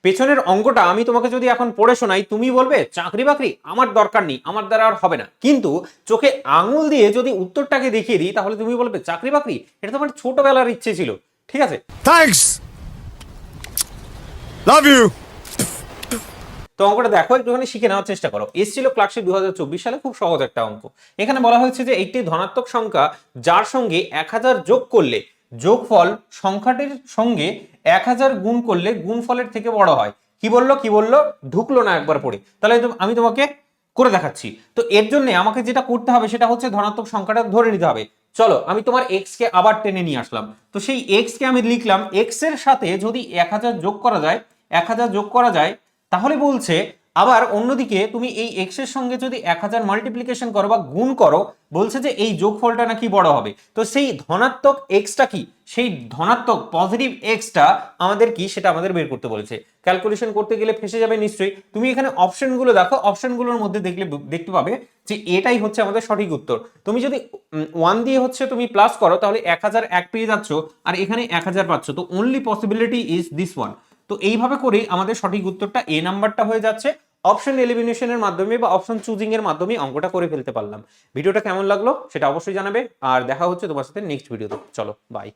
পেছনের অঙ্কটা আমি তোমাকে যদি এখন পড়ে শোনাই, তুমি বলবে চাকরি বাকরি আমার দরকার নেই, আমার দ্বারা আর হবে না। কিন্তু চোখে আঙুল দিয়ে যদি উত্তরটাকে দেখিয়ে দিই, তাহলে তুমি বলবে চাকরি বাকরি, এটা তোমার ছোটবেলার ইচ্ছে ছিল। ঠিক আছে, থ্যাঙ্কস, লাভ ইউ। তো অঙ্কটা দেখো, একটুখানি শিখে নেওয়ার চেষ্টা করো। এসেছিল ক্লাসে 2024 সালে, খুব সহজ একটা অঙ্ক। এখানে বলা হয়েছে যে একটি ধনাত্মক সংখ্যা যার সঙ্গে 1000 যোগ করলে যোগফল সংখ্যাটির সঙ্গে 1000 গুণ করলে গুণফলের থেকে বড় হয়। কি বললো ঢুকলো না একবার পড়ে। তাহলে আমি তোমাকে করে দেখাচ্ছি। তো এর জন্য আমাকে যেটা করতে হবে সেটা হচ্ছে ধনাত্মক সংখ্যাটা ধরে নিতে হবে। চলো আমি তোমার এক্স কে আবার টেনে নিয়ে আসলাম। তো সেই এক্স কে আমি লিখলাম, এক্স এর সাথে যদি 1000 যোগ করা যায়, 1000 যোগ করা যায়, তাহলে বলছে আবার অন্যদিকে তুমি এই এক্স এর সঙ্গে যদি 1000 মাল্টিপ্লিকেশন করো বা গুণ করো, বলছে যে এই যোগফলটা নাকি বড় হবে। তো সেই ধনাত্মক এক্সটা কি, সেই ধনাত্মক পজিটিভ এক্সটা আমাদের কি, সেটা আমাদের বের করতে বলেছে। ক্যালকুলেশন করতে গেলে ফেসে যাবে নিশ্চয়ই। তুমি এখানে অপশনগুলো দেখো, অপশনগুলোর মধ্যে দেখতে পাবে যে এটাই হচ্ছে আমাদের সঠিক উত্তর। তুমি যদি 1 দিয়ে হচ্ছে তুমি প্লাস করো, তাহলে 1001 পেয়ে যাচ্ছ, আর এখানে 1000 পাচ্ছ। তো only possibility is this one. তো এইভাবে করে আমাদের সঠিক উত্তরটা এ নাম্বারটা হয়ে যাচ্ছে। অপশন এলিমিনেশনের মাধ্যমে বা অপশন চুজিং এর মাধ্যমে অঙ্কটা করে ফেলতে পারলাম। ভিডিওটা কেমন লাগলো সেটা অবশ্যই জানাবে, আর দেখা হচ্ছে তোমার সাথে নেক্সট ভিডিওতে। চলো বাই।